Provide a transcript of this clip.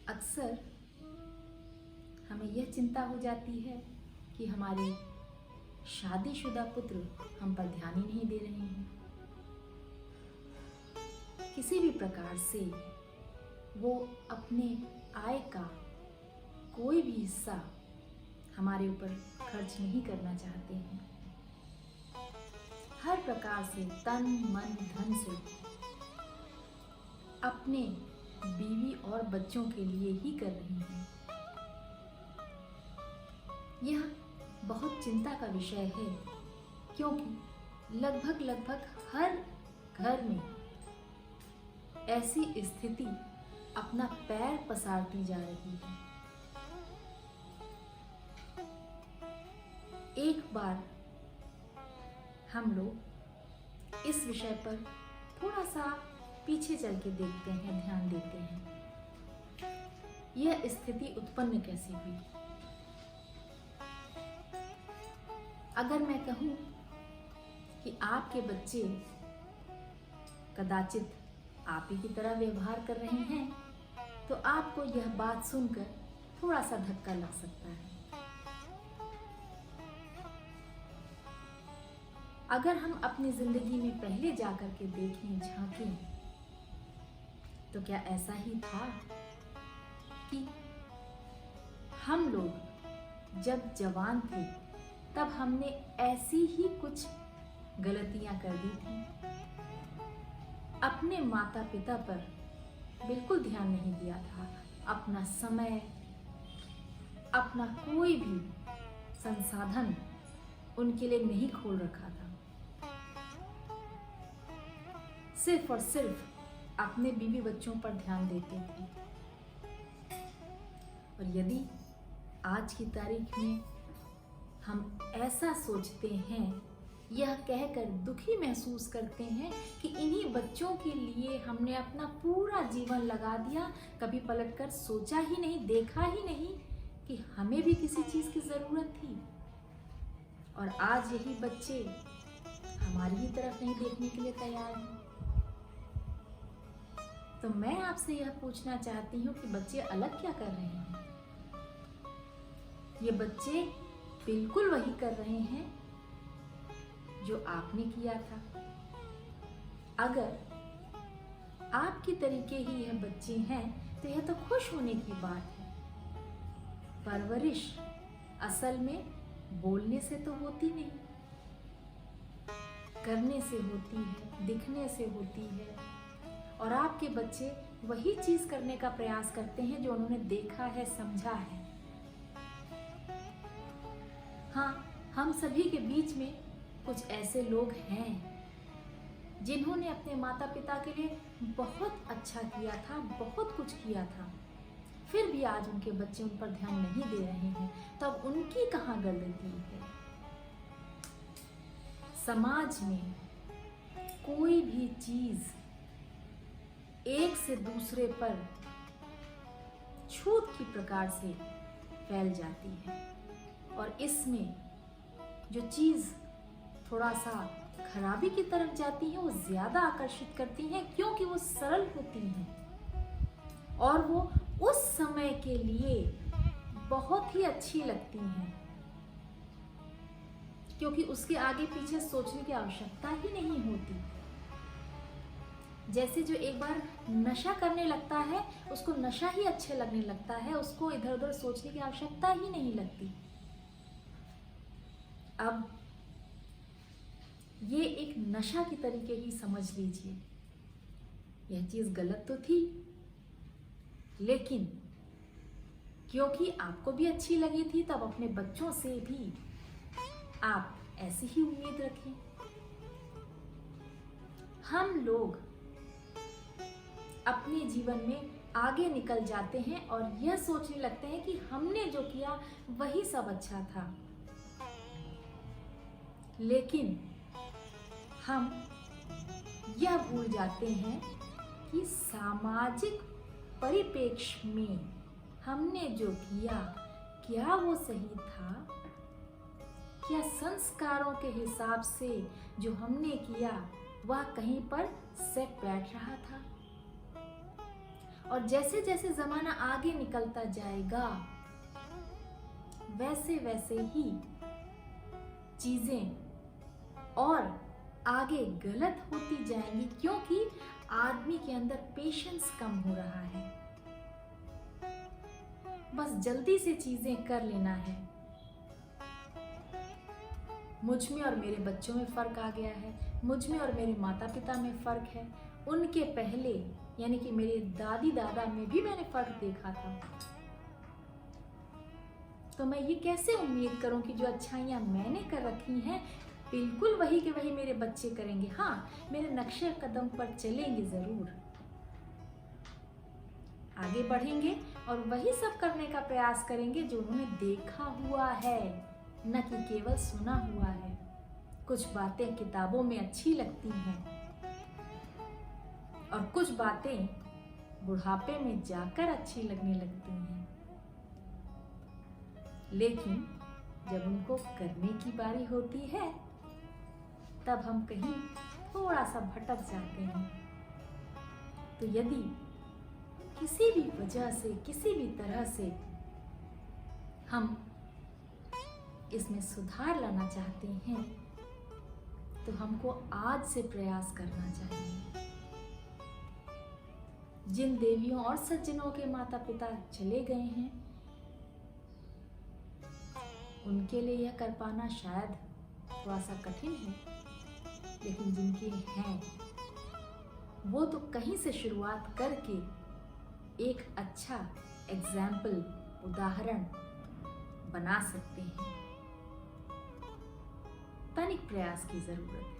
अक्सर हमें यह चिंता हो जाती है कि हमारे शादीशुदा पुत्र हम पर ध्यान ही नहीं दे रहे हैं। किसी भी प्रकार से वो अपने आय का कोई भी हिस्सा हमारे ऊपर खर्च नहीं करना चाहते हैं। हर प्रकार से तन मन धन से अपने बीवी और बच्चों के लिए ही कर रही हैं। यह बहुत चिंता का विषय है, क्योंकि लगभग हर घर में ऐसी स्थिति अपना पैर पसारती जा रही है। एक बार हम लोग इस विषय पर थोड़ा सा पीछे चल के देखते हैं, ध्यान देते हैं। यह स्थिति उत्पन्न कैसे हुई? अगर मैं कहूं कि आपके बच्चे कदाचित आप ही की तरह व्यवहार कर रहे हैं, तो आपको यह बात सुनकर थोड़ा सा धक्का लग सकता है। अगर हम अपनी जिंदगी में पहले जाकर के देखें, झांकें, तो क्या ऐसा ही था कि हम लोग जब जवान थे तब हमने ऐसी ही कुछ गलतियां कर दी थी? अपने माता पिता पर बिल्कुल ध्यान नहीं दिया था, अपना समय, अपना कोई भी संसाधन उनके लिए नहीं खोल रखा था। सिर्फ और सिर्फ अपने बीवी बच्चों पर ध्यान देते थे। और यदि आज की तारीख में हम ऐसा सोचते हैं, यह कहकर दुखी महसूस करते हैं कि इन्हीं बच्चों के लिए हमने अपना पूरा जीवन लगा दिया, कभी पलटकर सोचा ही नहीं, देखा ही नहीं कि हमें भी किसी चीज की जरूरत थी, और आज यही बच्चे हमारी ही तरफ नहीं देखने के लिए तैयार हैं। तो मैं आपसे यह पूछना चाहती हूँ कि बच्चे अलग क्या कर रहे हैं? ये बच्चे बिल्कुल वही कर रहे हैं जो आपने किया था। अगर आपकी तरीके ही यह बच्चे हैं तो यह तो खुश होने की बात है। परवरिश असल में बोलने से तो होती नहीं, करने से होती है, दिखने से होती है। और आपके बच्चे वही चीज करने का प्रयास करते हैं जो उन्होंने देखा है, समझा है। हाँ, हम सभी के बीच में कुछ ऐसे लोग हैं जिन्होंने अपने माता पिता के लिए बहुत अच्छा किया था, बहुत कुछ किया था, फिर भी आज उनके बच्चे उन पर ध्यान नहीं दे रहे हैं। तो अब उनकी कहाँ गलती है? समाज में कोई भी चीज एक से दूसरे पर छूत की प्रकार से फैल जाती है, और इसमें जो चीज थोड़ा सा खराबी की तरफ जाती है वो ज्यादा आकर्षित करती हैं, क्योंकि वो सरल होती हैं और वो उस समय के लिए बहुत ही अच्छी लगती हैं, क्योंकि उसके आगे पीछे सोचने की आवश्यकता ही नहीं होती। जैसे जो एक बार नशा करने लगता है उसको नशा ही अच्छे लगने लगता है, उसको इधर उधर सोचने की आवश्यकता ही नहीं लगती। अब ये एक नशा की तरीके ही समझ लीजिए। यह चीज गलत तो थी, लेकिन क्योंकि आपको भी अच्छी लगी थी, तब अपने बच्चों से भी आप ऐसी ही उम्मीद रखें। हम लोग अपने जीवन में आगे निकल जाते हैं और यह सोचने लगते हैं कि हमने जो किया वही सब अच्छा था, लेकिन हम यह भूल जाते हैं कि सामाजिक परिप्रेक्ष्य में हमने जो किया क्या वो सही था? क्या संस्कारों के हिसाब से जो हमने किया वह कहीं पर सेट बैठ रहा था? और जैसे जैसे ज़माना आगे निकलता जाएगा वैसे वैसे ही चीज़ें और आगे गलत होती जाएंगी, क्योंकि आदमी के अंदर पेशेंस कम हो रहा है। बस जल्दी से चीजें कर लेना है। मुझ में और मेरे बच्चों में फर्क आ गया है, मुझ में और मेरे माता पिता में फर्क है। उनके पहले यानी कि मेरे दादी दादा में भी मैंने फर्क देखा था। तो मैं ये कैसे उम्मीद करूं कि जो अच्छाइयां मैंने कर रखी हैं बिल्कुल वही के वही मेरे बच्चे करेंगे। हाँ, मेरे नक्शे कदम पर चलेंगे जरूर, आगे बढ़ेंगे और वही सब करने का प्रयास करेंगे जो उन्होंने देखा हुआ है, न कि केवल सुना हुआ है। कुछ बातें किताबों में अच्छी लगती हैं और कुछ बातें बुढ़ापे में जाकर अच्छी लगने लगती हैं, लेकिन जब उनको करने की बारी होती है तब हम कहीं थोड़ा सा भटक जाते हैं। तो यदि किसी भी वजह से, किसी भी तरह से हम इसमें सुधार लाना चाहते हैं तो हमको आज से प्रयास करना चाहिए। जिन देवियों और सज्जनों के माता पिता चले गए हैं उनके लिए यह कर पाना शायद थोड़ा सा कठिन है, लेकिन जिनके हैं वो तो कहीं से शुरुआत करके एक अच्छा एग्जाम्पल, उदाहरण बना सकते हैं। तनिक प्रयास की जरूरत है।